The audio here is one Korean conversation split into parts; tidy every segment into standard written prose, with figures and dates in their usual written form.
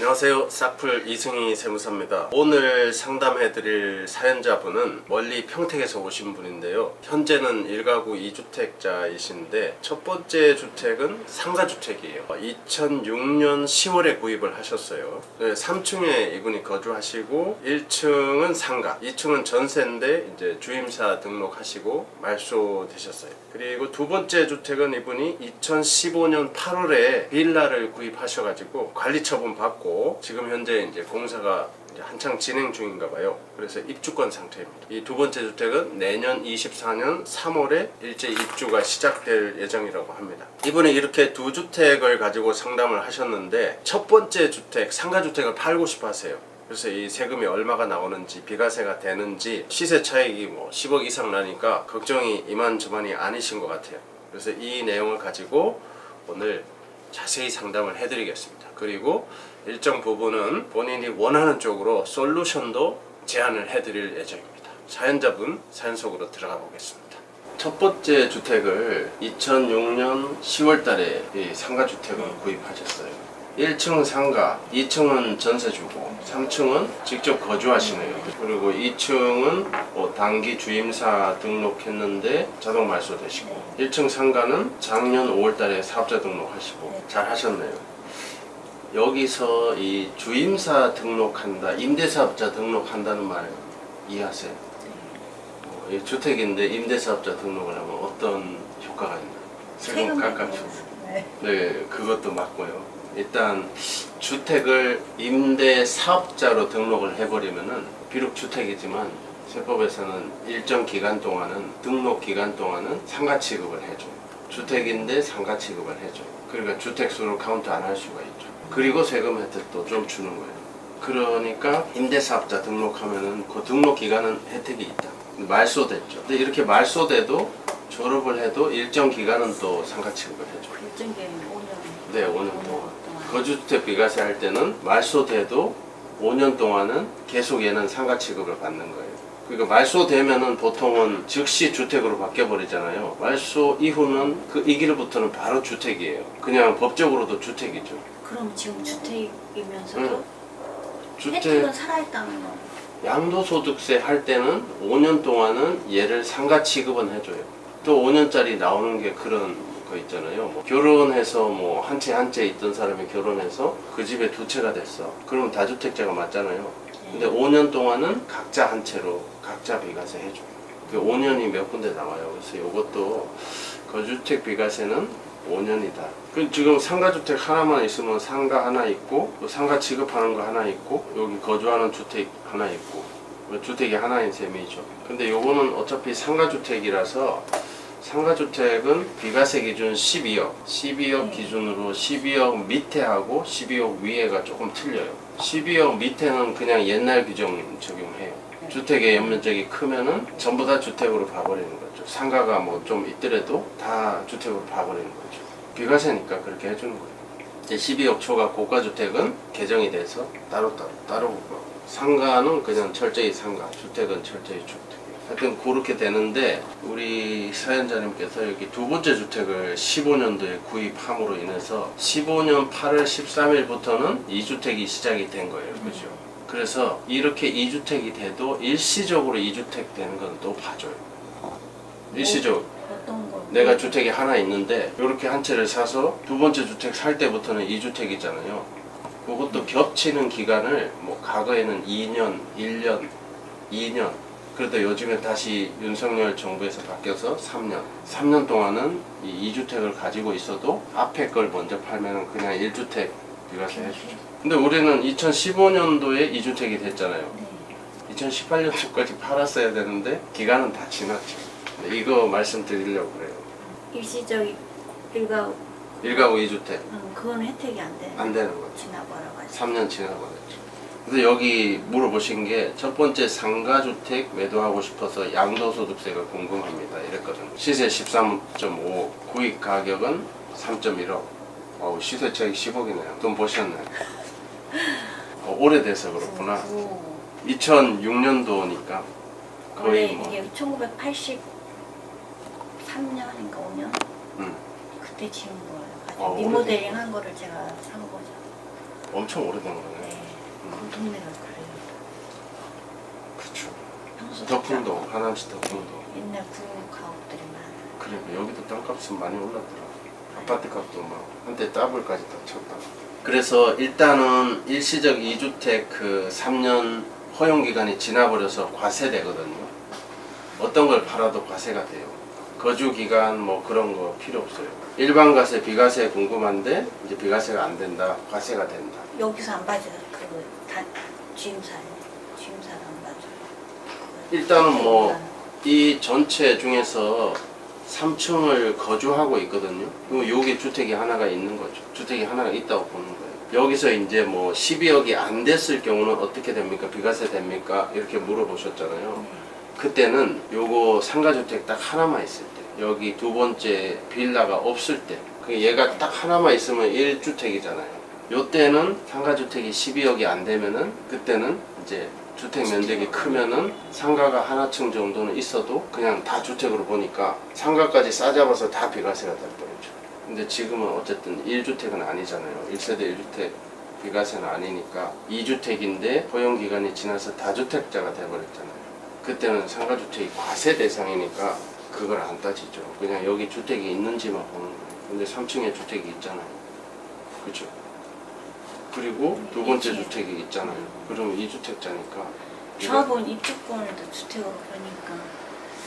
안녕하세요. 싹풀 이승희 세무사입니다. 오늘 상담해드릴 사연자분은 멀리 평택에서 오신 분인데요. 현재는 1가구 2주택자이신데 첫 번째 주택은 상가주택이에요. 2006년 10월에 구입을 하셨어요. 3층에 이분이 거주하시고 1층은 상가, 2층은 전세인데 이제 주임사 등록하시고 말소되셨어요. 그리고 두 번째 주택은 이분이 2015년 8월에 빌라를 구입하셔가지고 관리처분 받고 지금 현재 이제 공사가 이제 한창 진행 중인가 봐요. 그래서 입주권 상태입니다. 이 두 번째 주택은 내년 24년 3월에 일제 입주가 시작될 예정이라고 합니다. 이분이 이렇게 두 주택을 가지고 상담을 하셨는데 첫 번째 주택, 상가주택을 팔고 싶어 하세요. 그래서 이 세금이 얼마가 나오는지, 비과세가 되는지, 시세 차익이 뭐 10억 이상 나니까 걱정이 이만저만이 아니신 것 같아요. 그래서 이 내용을 가지고 오늘 자세히 상담을 해드리겠습니다. 그리고 일정 부분은 본인이 원하는 쪽으로 솔루션도 제안을 해드릴 예정입니다. 사연자분 사연 속으로 들어가 보겠습니다. 첫 번째 주택을 2006년 10월 달에 이 상가주택을 구입하셨어요. 1층은 상가, 2층은 전세주고 3층은 직접 거주하시네요. 그리고 2층은 단기 주임사 등록했는데 자동 말소되시고 1층 상가는 작년 5월달에 사업자 등록하시고 잘 하셨네요. 여기서 이 주임사 등록한다, 임대사업자 등록한다는 말 이해하세요? 이 주택인데 임대사업자 등록을 하면 어떤 효과가 있나요? 세금 깎아주고. 네, 그것도 맞고요. 일단 주택을 임대사업자로 등록을 해버리면은 비록 주택이지만 세법에서는 일정 기간 동안은 등록 기간 동안은 상가 취급을 해줘요. 주택인데 상가 취급을 해줘요. 그러니까 주택수를 카운트 안 할 수가 있죠. 그리고 세금 혜택도 좀 주는 거예요. 그러니까 임대사업자 등록하면은 그 등록 기간은 혜택이 있다. 말소됐죠. 근데 이렇게 말소돼도 졸업을 해도 일정 기간은 또 상가 취급을 해줘요. 일정 기간 5년. 네, 5년 동안. 거주주택 비과세 할 때는 말소돼도 5년 동안은 계속 얘는 상가 취급을 받는 거예요. 그러니까 말소되면은 보통은 즉시 주택으로 바뀌어버리잖아요. 말소 이후는 그 이 길부터는 바로 주택이에요. 그냥 법적으로도 주택이죠. 그럼 지금 주택이면서도 주택 혜택은 살아있다는 거. 양도소득세 할 때는 5년 동안은 얘를 상가 취급은 해줘요. 또 5년짜리 나오는 게 그런 거 있잖아요. 뭐 결혼해서 뭐 한 채 있던 사람이 결혼해서 그 집에 두 채가 됐어. 그러면 다주택자가 맞잖아요. 근데 5년 동안은 각자 한 채로 각자 비과세 해줘요. 그 5년이 몇 군데 나와요. 그래서 이것도 거주주택 비과세는 5년이다. 지금 상가주택 하나만 있으면 상가 하나 있고 상가 취급하는 거 하나 있고 여기 거주하는 주택 하나 있고 주택이 하나인 셈이죠. 근데 요거는 어차피 상가주택이라서 상가주택은 비과세 기준 12억 기준으로 12억 밑에 하고 12억 위에가 조금 틀려요. 12억 밑에는 그냥 옛날 규정 적용해요. 주택의 연면적이 크면은 전부 다 주택으로 봐버리는 거죠. 상가가 뭐 좀 있더라도 다 주택으로 봐버리는 거죠. 비과세니까 그렇게 해주는 거예요. 이제 12억 초과 고가주택은 개정이 돼서 따로 보고 상가는 그냥 철저히 상가, 주택은 철저히 주택. 하여튼 그렇게 되는데 우리 사연자님께서 여기 두 번째 주택을 15년도에 구입함으로 인해서 15년 8월 13일부터는 2주택이 시작이 된 거예요. 그죠? 그래서 이렇게 2주택이 돼도 일시적으로 2주택 되는 건 또 봐줘요. 일시적으로. 어떤 거? 내가 주택이 하나 있는데 이렇게 한 채를 사서 두 번째 주택 살 때부터는 2주택이잖아요. 그것도 겹치는 기간을 뭐 과거에는 2년, 1년, 2년 그래도 요즘에 다시 윤석열 정부에서 바뀌어서 3년 동안은 이 2주택을 가지고 있어도 앞에 걸 먼저 팔면은 그냥 1주택 비과세 해주죠. 근데 우리는 2015년도에 2주택이 됐잖아요. 2018년도까지 팔았어야 되는데 기간은 다 지났죠. 이거 말씀드리려고 그래요. 일시적 1가구 2주택. 그건 혜택이 안 돼. 안 되는 거죠. 지나버려가지고. 3년 지나버렸죠. 근데 여기 물어보신 게 첫 번째 상가주택 매도하고 싶어서 양도소득세가 궁금합니다. 이랬거든요. 시세 13.5, 구입 가격은 3.1억. 시세 차익 10억이네요. 돈 버셨네. 오래돼서 그렇구나. 2006년도니까 거의 뭐. 이게 1983년인가 5년? 그때 지은 거예요. 리모델링 한 거를 제가 산 거죠. 엄청 오래된 거네. 네. 그 동네가 그래요. 그렇죠. 평소 덕풍도, 하남시 덕풍도. 옛날 구옥 가옥들이 많아. 그러니까 여기도 땅값은 많이 올랐더라. 아파트 값도 막 한때 더블까지 다 쳤다. 그래서 일단은 일시적 2주택 그 3년 허용 기간이 지나버려서 과세되거든요. 어떤 걸 팔아도 과세가 돼요. 거주 기간 뭐 그런 거 필요 없어요. 일반 과세, 비과세 궁금한데 이제 비과세가 안 된다, 과세가 된다. 여기서 안 봐줘요. 다 취임사에. 취임사를 안 봐줘요. 일단은 뭐 이 전체 중에서 3층을 거주하고 있거든요. 그럼 여기 주택이 하나가 있는 거죠. 주택이 하나가 있다고 보는 거예요. 여기서 이제 뭐 12억이 안 됐을 경우는 어떻게 됩니까? 비과세 됩니까? 이렇게 물어보셨잖아요. 그때는 요거 상가주택 딱 하나만 있을 때, 여기 두 번째 빌라가 없을 때, 얘가 딱 하나만 있으면 1주택이잖아요. 요때는 상가주택이 12억이 안 되면은 그때는 이제 주택 면적이 크면은 상가가 하나층 정도는 있어도 그냥 다 주택으로 보니까 상가까지 싸잡아서 다 비과세가 될 뻔했죠. 근데 지금은 어쨌든 1주택은 아니잖아요. 1세대 1주택 비과세는 아니니까 2주택인데 허용기간이 지나서 다주택자가 돼버렸잖아요. 그때는 상가주택이 과세 대상이니까 그걸 안 따지죠. 그냥 여기 주택이 있는지만 보는 거예요. 근데 3층에 주택이 있잖아요. 그죠? 그리고 두 번째 주택이 있잖아요. 그러면 2주택자니까. 조합원 입주권을 다 주택으로 보니까.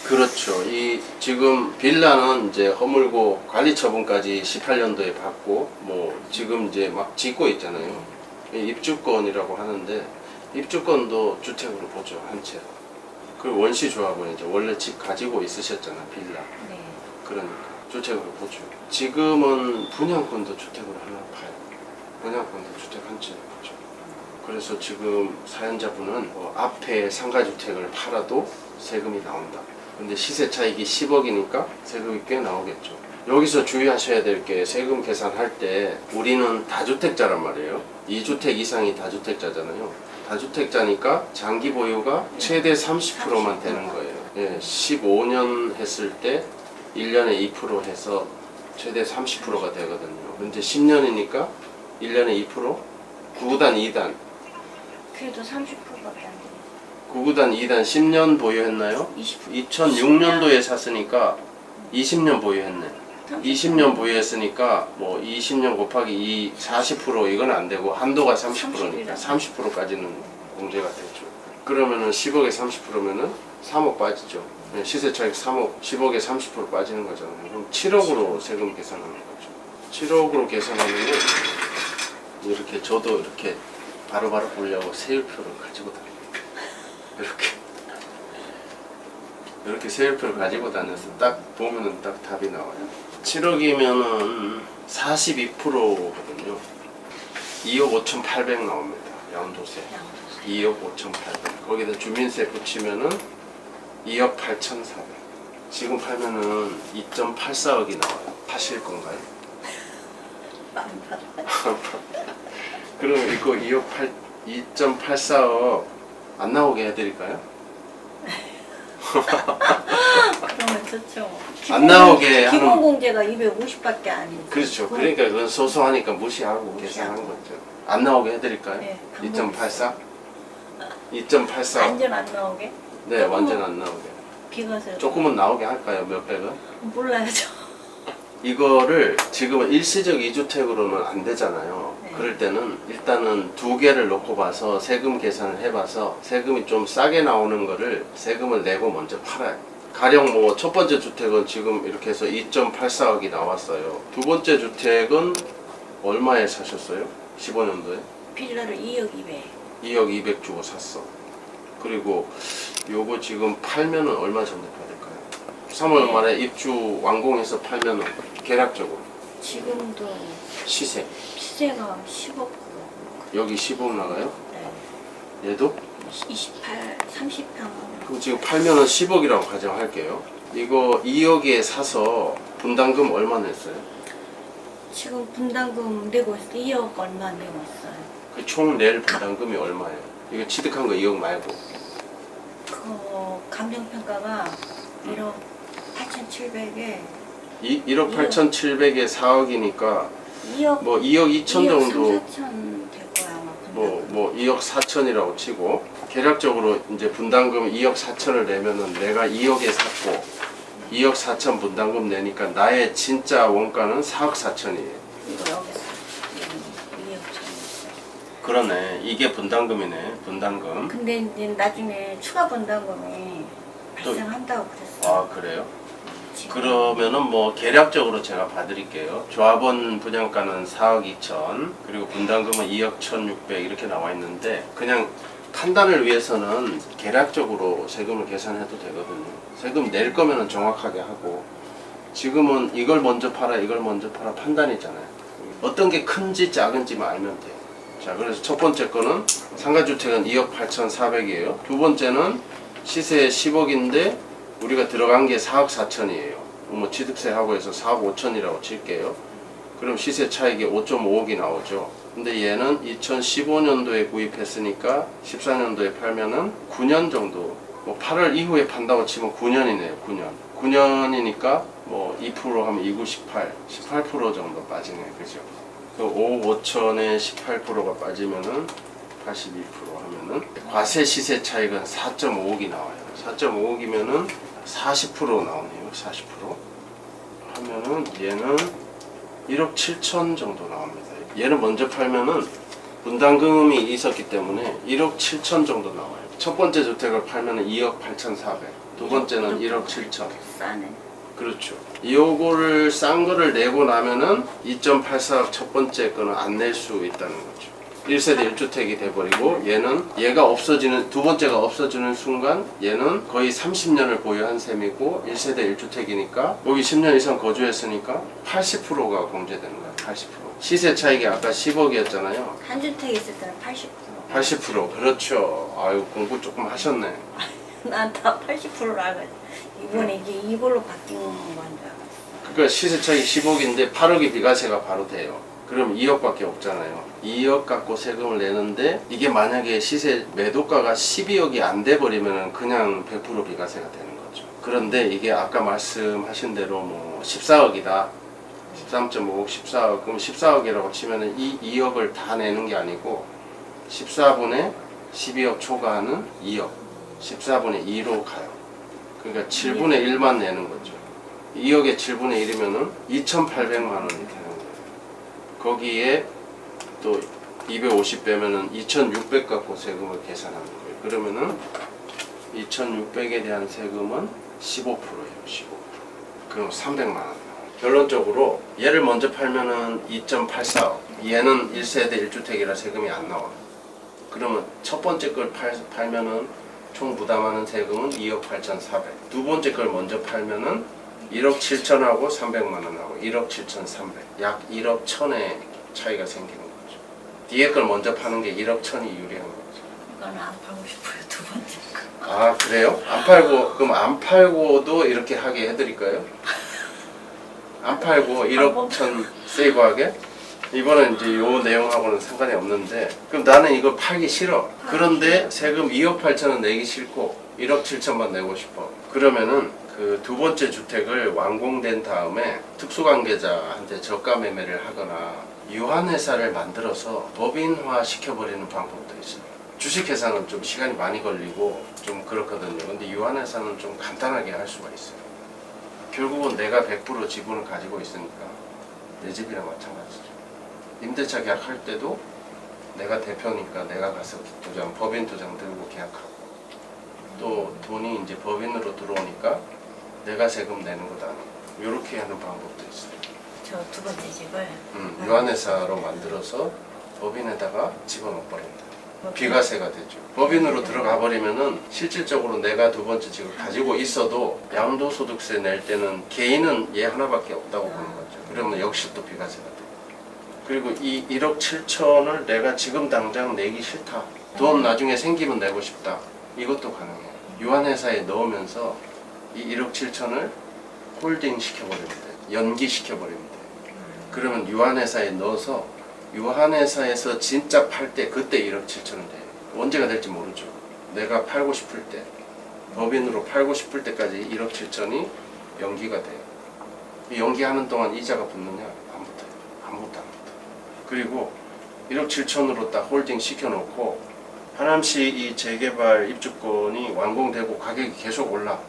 그렇죠. 이 지금 빌라는 이제 허물고 관리 처분까지 18년도에 받고 뭐 지금 이제 막 짓고 있잖아요. 입주권이라고 하는데 입주권도 주택으로 보죠, 한 채. 그리고 원시 조합은 이제 원래 집 가지고 있으셨잖아, 빌라. 네. 그러니까 주택으로 보죠. 지금은 분양권도 주택으로 하나 파요. 분양권도 주택 한 채 보죠. 그래서 지금 사연자분은 앞에 상가주택을 팔아도 세금이 나온다. 근데 시세 차익이 10억이니까 세금이 꽤 나오겠죠. 여기서 주의하셔야 될 게 세금 계산할 때 우리는 다주택자란 말이에요. 2주택 이상이 다주택자잖아요. 다주택자니까 장기 보유가 최대 30%만 되는 거예요. 예, 15년 했을 때 1년에 2% 해서 최대 30%가 되거든요. 근데 10년이니까 1년에 2%? 9구단 2단. 그래도 30%밖에 안 돼요. 9구단 2단 10년 보유했나요? 2006년도에 샀으니까 20년 보유했네. 20년 보유했으니까 뭐 20년 곱하기 2 40% 이건 안 되고 한도가 30%니까 30%까지는 공제가 되죠. 그러면은 10억에 30%면은 3억 빠지죠. 시세 차익 3억, 10억에 30% 빠지는 거잖아요. 그럼 7억으로 세금 계산하는 거죠. 7억으로 계산하면은 이렇게 저도 이렇게 바로바로 보려고 세율표를 가지고 다닙니다. 이렇게 세율표를 가지고 다녀서 딱 보면은 딱 답이 나와요. 7억이면은 42%거든요. 2억 5,800 나옵니다. 양도세. 2억 5,800. 거기다 주민세 붙이면은 2억 8,400. 지금 팔면은 2.84억이 나와요. 파실 건가요? 그럼 이거 2.84억 안 나오게 해드릴까요? 그러면 좋죠. 안 나오게 기본 하는. 공제가 250밖에 안 돼요. 그렇죠. 그러니까 그건 소소하니까 무시하고 계산한 거죠. 안 나오게 해드릴까요? 네, 2.84? 2.84. 완전 안 나오게? 네, 조금은 완전 안 나오게. 비과세. 조금은 나오게 할까요? 몇백은? 몰라야죠. 이거를 지금은 일시적 2주택으로는 안 되잖아요. 네. 그럴 때는 일단은 두 개를 놓고 봐서 세금 계산을 해봐서 세금이 좀 싸게 나오는 거를 세금을 내고 먼저 팔아요. 가령 뭐 첫 번째 주택은 지금 이렇게 해서 2.84억이 나왔어요. 두 번째 주택은 얼마에 사셨어요? 15년도에? 빌라를 2억 200. 2억 200 주고 샀어. 그리고 요거 지금 팔면은 얼마 정도 받을까요? 3월 말에 입주 완공해서 팔면은 계략적으로 지금도 시세 시세가 10억. 여기 10억 나가요? 네. 얘도? 28, 30평. 그럼 지금 팔면은 10억이라고 가정할게요. 이거 2억에 사서 분담금 얼마 냈어요? 지금 분담금 내고 있어요. 2억 얼마 내고 있어요. 그 총 낼 분담금이 얼마예요? 이거 취득한 거 2억 말고. 그 감정평가가 1억 8,700에 1억 8,700에 4억이니까 2억 뭐 2억 2천 정도. 3, 4천 될 거예요. 뭐 2억 4천이라고 치고 계략적으로 이제 분담금 2억 4천을 내면은 내가 2억에 샀고 2억 4천 분담금 내니까 나의 진짜 원가는 4억 4천이에요. 이거 여기서 2억 천. 그러네. 이게 분담금이네. 분담금. 근데 이제 나중에 추가 분담금이 발생한다고 그랬어. 아 그래요? 그러면은 뭐 계략적으로 제가 봐드릴게요. 조합원 분양가는 4억 2천 그리고 분담금은 2억 1,600 이렇게 나와 있는데 그냥 판단을 위해서는 계략적으로 세금을 계산해도 되거든요. 세금 낼 거면은 정확하게 하고 지금은 이걸 먼저 팔아 이걸 먼저 팔아 판단이잖아요. 어떤 게 큰지 작은지만 알면 돼요. 자 그래서 첫 번째 거는 상가주택은 2억 8,400이에요. 두 번째는 시세 10억인데 우리가 들어간 게 4억 4천이에요. 뭐 취득세하고 해서 4억 5천이라고 칠게요. 그럼 시세 차익이 5.5억이 나오죠. 근데 얘는 2015년도에 구입했으니까 14년도에 팔면은 9년 정도, 뭐 8월 이후에 판다고 치면 9년이네요. 9년. 9년이니까 뭐 2% 하면 2, 9, 18% 정도 빠지네. 그죠? 그 5억 5천에 18%가 빠지면은 82% 하면은 과세 시세 차익은 4.5억이 나와요. 4.5억이면은 40% 나오네요. 40% 하면은 얘는 1억 7천 정도 나옵니다. 얘는 먼저 팔면은 분담금이 있었기 때문에 1억 7천 정도 나와요. 첫 번째 주택을 팔면은 2억 8,400, 두 번째는 1억 7천. 싸네. 그렇죠. 요거를 싼 거를 내고 나면은 2.84억 첫 번째 거는 안 낼 수 있다는 거죠. 1세대 1주택이 돼버리고 얘는 얘가 없어지는 두 번째가 없어지는 순간 얘는 거의 30년을 보유한 셈이고 1세대 1주택이니까 여기 10년 이상 거주했으니까 80%가 공제되는 거야. 80%. 시세 차익이 아까 10억이었잖아요. 한 주택 있을 때는 80%. 80% 그렇죠. 아유 공부 조금 하셨네. 난 다 80%로 알거든. 이번에 이게 이걸로 바뀐 건 줄 알았어. 그러니까 시세 차익이 10억인데 8억이 비과세가 바로 돼요. 그럼 2억밖에 없잖아요. 2억 갖고 세금을 내는데 이게 만약에 시세 매도가가 12억이 안 돼 버리면 그냥 100% 비과세가 되는 거죠. 그런데 이게 아까 말씀하신 대로 뭐 14억이다. 13.5억, 14억. 그럼 14억이라고 치면은 이 2억을 다 내는 게 아니고 14분의 12억 초과하는 2억. 14분의 2로 가요. 그러니까 7분의 1만 내는 거죠. 2억에 7분의 1이면은 2,800만 원이 되는 거예요. 거기에 또 250 빼면은 2,600 갖고 세금을 계산하는 거예요. 그러면은 2,600에 대한 세금은 15%예요. 15%. 그럼 300만 원. 결론적으로 얘를 먼저 팔면은 2.84억. 얘는 1세대 1주택이라 세금이 안 나와. 그러면 첫 번째 걸 팔면은 총 부담하는 세금은 2억 8,400. 두 번째 걸 먼저 팔면은 1억 7천하고 300만 원하고 1억 7,300. 약 1억 1천의 차이가 생기는 거죠. 뒤에 걸 먼저 파는 게 1억 1천이 유리한 거죠. 이거는 안 팔고 싶어요. 두 번째 거. 아 그래요? 안 팔고 그럼 안 팔고도 이렇게 하게 해드릴까요? 안 팔고 1억 1천 세이브하게? 이거는 이제 요 내용하고는 상관이 없는데 그럼 나는 이거 팔기 싫어. 그런데 세금 2억 8천은 내기 싫고 1억 7천만 내고 싶어. 그러면은 그 두 번째 주택을 완공된 다음에 특수관계자한테 저가 매매를 하거나 유한회사를 만들어서 법인화 시켜버리는 방법도 있어요. 주식회사는 좀 시간이 많이 걸리고 좀 그렇거든요. 근데 유한회사는 좀 간단하게 할 수가 있어요. 결국은 내가 100% 지분을 가지고 있으니까 내 집이랑 마찬가지죠. 임대차 계약할 때도 내가 대표니까 내가 가서 법인 도장 들고 계약하고 또 돈이 이제 법인으로 들어오니까 내가 세금 내는 것도 아니고 이렇게 하는 방법도 있어요. 저 두 번째 집을 유한회사로 만들어서 법인에다가 집어넣어버린다. 비과세가 되죠. 법인으로 들어가 버리면은 실질적으로 내가 두 번째 집을 가지고 있어도 양도소득세 낼 때는 개인은 얘 하나밖에 없다고 보는 거죠. 그러면 역시 또 비과세가 돼요. 그리고 이 1억 7천을 내가 지금 당장 내기 싫다. 돈 나중에 생기면 내고 싶다. 이것도 가능해요. 유한회사에 넣으면서 이 1억 7천을 홀딩 시켜버리면 돼요. 연기시켜버리면 돼요. 그러면 유한회사에 넣어서 유한회사에서 진짜 팔 때 그때 1억 7천을 돼요. 언제가 될지 모르죠. 내가 팔고 싶을 때 법인으로 팔고 싶을 때까지 1억 7천이 연기가 돼요. 이 연기하는 동안 이자가 붙느냐? 안 붙어요. 아무것도 안 붙어요. 그리고 1억 7천으로 딱 홀딩 시켜놓고 하남시 이 재개발 입주권이 완공되고 가격이 계속 올라.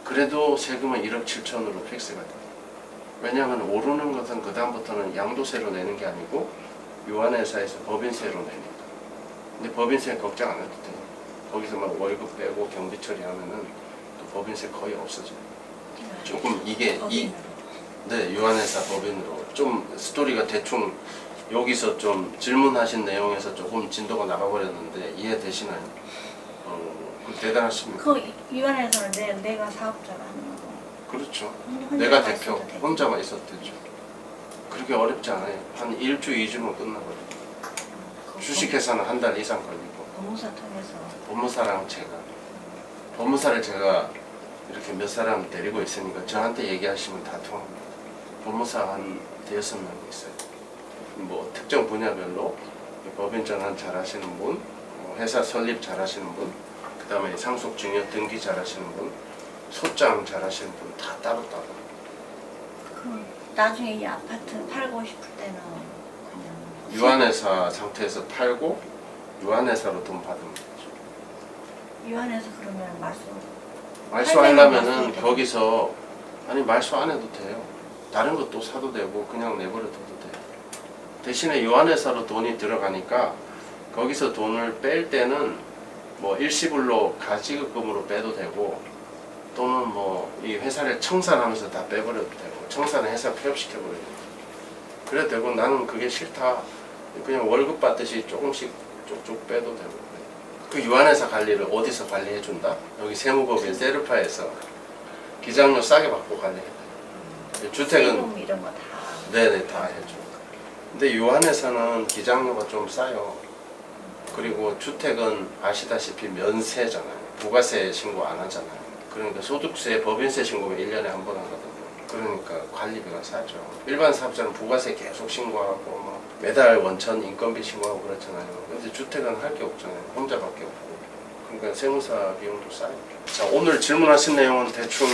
그래도 세금은 1억 7천으로 픽스가 돼. 왜냐하면 오르는 것은 그 다음부터는 양도세로 내는 게 아니고 유한회사에서 법인세로 내니까. 근데 법인세 걱정 안 해도 돼. 거기서 막 월급 빼고 경비 처리하면은 또 법인세 거의 없어져. 조금 이게 네, 유한회사 법인으로 좀 스토리가 대충 여기서 좀 질문하신 내용에서 조금 진도가 나가버렸는데 이해되시나요? 대단하십니다. 그 유한회사는 내가 사업자가 하는 거고. 그렇죠. 혼자 내가 다 대표 있어도 되죠. 혼자만 있어도 되죠. 그렇게 어렵지 않아요. 한 1주, 2주면 끝나버려요. 주식회사는 한 달 이상 걸리고. 법무사 통해서. 법무사랑 제가 법무사를 제가 이렇게 몇 사람 데리고 있으니까 저한테 얘기하시면 다 통합니다. 법무사 한 5-6명 있어요. 뭐 특정 분야별로 법인 전환 잘하시는 분, 회사 설립 잘하시는 분, 그 다음에 상속 증여 등기 잘하시는 분, 소장 잘하시는 분 다 따로따로. 그럼 나중에 이 아파트 팔고 싶을 때는 그냥 유한회사 상태에서 팔고 유한회사로 돈 받으면 되죠. 유한회사 그러면 말소하려면은 말소해도 거기서 아니 말소 안 해도 돼요. 다른 것도 사도 되고 그냥 내버려둬도 돼요. 대신에 유한회사로 돈이 들어가니까 거기서 돈을 뺄 때는 뭐 일시불로 가지급금으로 빼도 되고 또는 뭐 이 회사를 청산하면서 다 빼버려도 되고 청산은 회사 폐업시켜버려도 되고 그래도 되고 나는 그게 싫다. 그냥 월급 받듯이 조금씩 쪽쪽 빼도 되고 그 유한회사 관리를 어디서 관리해준다? 여기 세무법인 세르파에서 기장료 싸게 받고 관리해요. 주택은 세금 이런 거 다. 네네 다 해줘. 근데 유한회사는 기장료가 좀 싸요. 그리고 주택은 아시다시피 면세잖아요. 부가세 신고 안 하잖아요. 그러니까 소득세, 법인세 신고가 1년에 한 번 하거든요. 그러니까 관리비가 싸죠. 일반 사업자는 부가세 계속 신고하고 뭐 매달 원천 인건비 신고하고 그렇잖아요. 근데 주택은 할 게 없잖아요. 혼자밖에 없고. 그러니까 세무사 비용도 싸요. 자, 오늘 질문하신 내용은 대충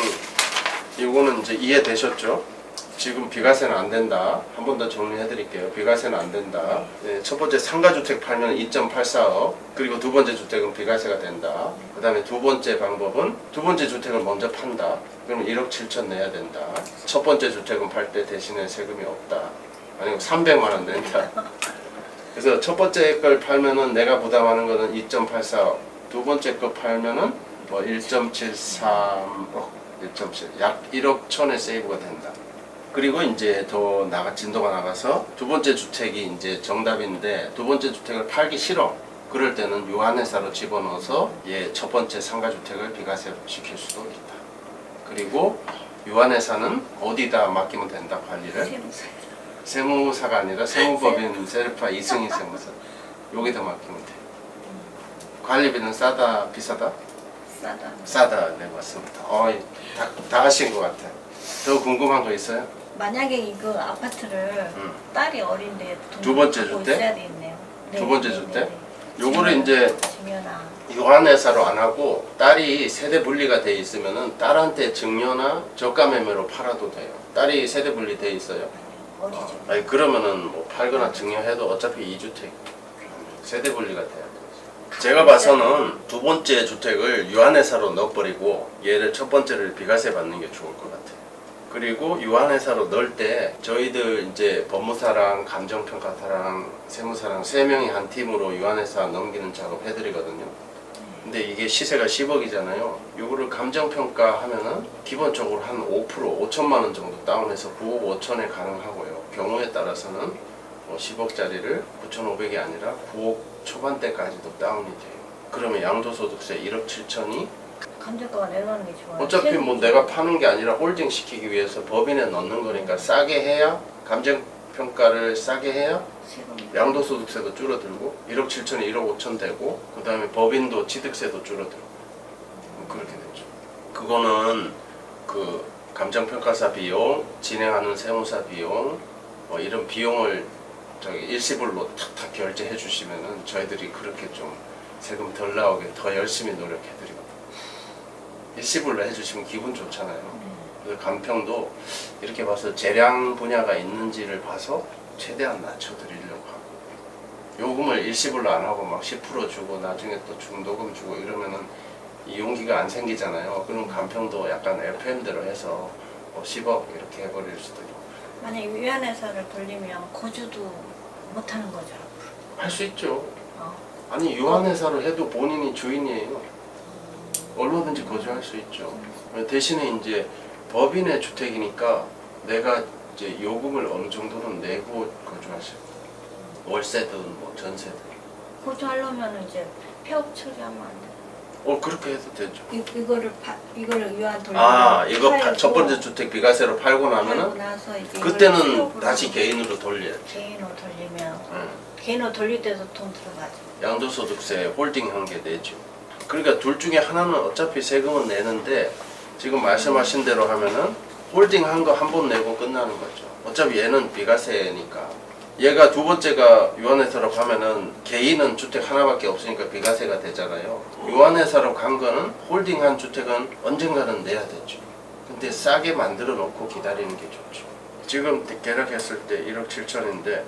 이거는 이제 이해되셨죠? 지금 비과세는 안 된다. 한 번 더 정리해 드릴게요. 비과세는 안 된다. 네, 첫 번째 상가주택 팔면 2.84억. 그리고 두 번째 주택은 비과세가 된다. 그 다음에 두 번째 방법은 두 번째 주택을 먼저 판다. 그러면 1억 7천 내야 된다. 첫 번째 주택은 팔 때 대신에 세금이 없다. 아니면 300만 원 낸다. 그래서 첫 번째 걸 팔면은 내가 부담하는 거는 2.84억. 두 번째 거 팔면은 뭐 1.73억. 1.7, 약 1억 천의 세이브가 된다. 그리고 이제 더 진도가 나가서 두 번째 주택이 이제 정답인데 두 번째 주택을 팔기 싫어. 그럴 때는 유한회사로 집어넣어서 첫 번째 상가주택을 비과세 시킬 수도 있다. 그리고 유한회사는 어디다 맡기면 된다 관리를? 세무사. 세무사가 아니라 세무법인 세르파 이승희 세무사. 여기다 맡기면 돼. 관리비는 싸다 비싸다? 싸다. 싸다. 네 맞습니다. 다 하신 것 같아요. 더 궁금한 거 있어요? 만약에 이거 아파트를 딸이 어린데 두 번째 갖고 주택? 있어야 되겠네요. 두 번째 주택? 요거를 이제 증여나 유한회사로 안 하고 딸이 세대 분리가 돼 있으면은 딸한테 증여나 저가 매매로 팔아도 돼요. 딸이 세대 분리 돼 있어요. 어리죠. 아니 그러면은 뭐 팔거나 증여해도 어차피 2주택 세대 분리가 돼야 돼요. 제가 봐서는 두 번째 주택을 유한회사로 넣어버리고 얘를 첫 번째를 비과세 받는 게 좋을 것 같아요. 그리고 유한회사로 넣을 때 저희들 이제 법무사랑 감정평가사랑 세무사랑 3명이 한 팀으로 유한회사 넘기는 작업 해드리거든요. 근데 이게 시세가 10억이잖아요. 요거를 감정평가 하면은 기본적으로 한 5%, 5천만 원 정도 다운해서 9억 5천에 가능하고요. 경우에 따라서는 10억짜리를 9,500이 아니라 9억 초반대까지도 다운이 돼요. 그러면 양도소득세 1억 7천이 감정가가 내려가는 게 좋아요. 어차피 뭐 내가 파는 게 아니라 홀딩 시키기 위해서 법인에 넣는 거니까 싸게 해야 감정평가를 싸게 해야 세금. 양도소득세도 줄어들고 1억 7천이 1억 5천 되고 그 다음에 법인도 취득세도 줄어들고 그렇게 되죠. 그거는 그 감정평가사 비용, 진행하는 세무사 비용 이런 비용을 일시불로 탁탁 결제해 주시면은 저희들이 그렇게 좀 세금 덜 나오게 더 열심히 노력해 드리거든요. 일시불로 해주시면 기분 좋잖아요. 그래서 감평도 이렇게 봐서 재량 분야가 있는지를 봐서 최대한 낮춰드리려고 하고 요금을 일시불로 안 하고 막 10% 주고 나중에 또 중도금 주고 이러면은 이 용기가 안 생기잖아요. 그럼 간평도 약간 FM대로 해서 뭐 10억 이렇게 해버릴 수도 있고. 만약 유한회사를 돌리면 거주도 못하는 거죠. 할 수 있죠. 어. 아니 유한회사를 해도 본인이 주인이에요. 얼마든지 거주할 수 있죠. 대신에 이제 법인의 주택이니까 내가 이제 요금을 어느 정도는 내고 거주하셔요. 월세든 뭐 전세든. 거주하려면 이제 폐업 처리하면 안 돼. 그렇게 해도 되죠. 이거를 유한 돌리고 이거 첫 번째 주택 비과세로 팔고 나면은 나서 이제 그때는 이걸 다시 개인으로 돌려야죠. 개인으로 돌리면 응. 개인으로 돌릴 때도 돈 들어가죠. 양도소득세 홀딩한 게 내죠. 그러니까 둘 중에 하나는 어차피 세금은 내는데 지금 말씀하신 대로 하면은 홀딩한 거 한 번 내고 끝나는 거죠. 어차피 얘는 비과세니까. 얘가 두 번째가 유한회사로 가면은 개인은 주택 하나밖에 없으니까 비과세가 되잖아요. 유한회사로 간 거는 홀딩한 주택은 언젠가는 내야 되죠. 근데 싸게 만들어 놓고 기다리는 게 좋죠. 지금 계약했을 때 1억 7천인데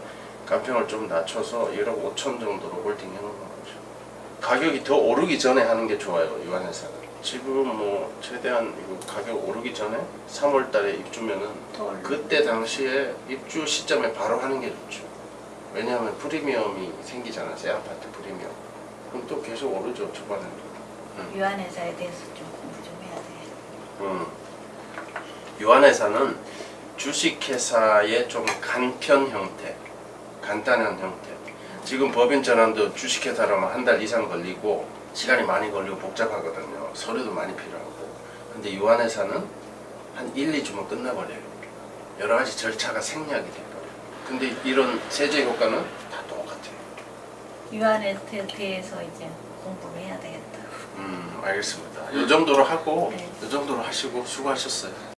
간평을 좀 낮춰서 1억 5천 정도로 홀딩해 놓은 거죠. 가격이 더 오르기 전에 하는 게 좋아요. 유한회사는. 지금 뭐 최대한 이거 가격 오르기 전에 3월 달에 입주면은 그때 당시에 입주 시점에 바로 하는 게 좋죠. 왜냐하면 프리미엄이 생기잖아요. 새 아파트 프리미엄. 그럼 또 계속 오르죠. 초반에는. 유한회사에 대해서 좀 공부 좀 해야 돼. 유한회사는 주식회사의 좀 간편 형태, 간단한 형태. 지금 법인 전환도 주식회사라면 한 달 이상 걸리고 시간이 많이 걸리고 복잡하거든요. 서류도 많이 필요하고. 근데 유한회사는 한 1, 2주면 끝나버려요. 여러 가지 절차가 생략이 돼버려요. 근데 이런 세제 효과는 다 똑같아요. 유한회사에 대해서 이제 공부를 해야 되겠다. 알겠습니다. 이 정도로 하고 네. 이 정도로 하시고 수고하셨어요.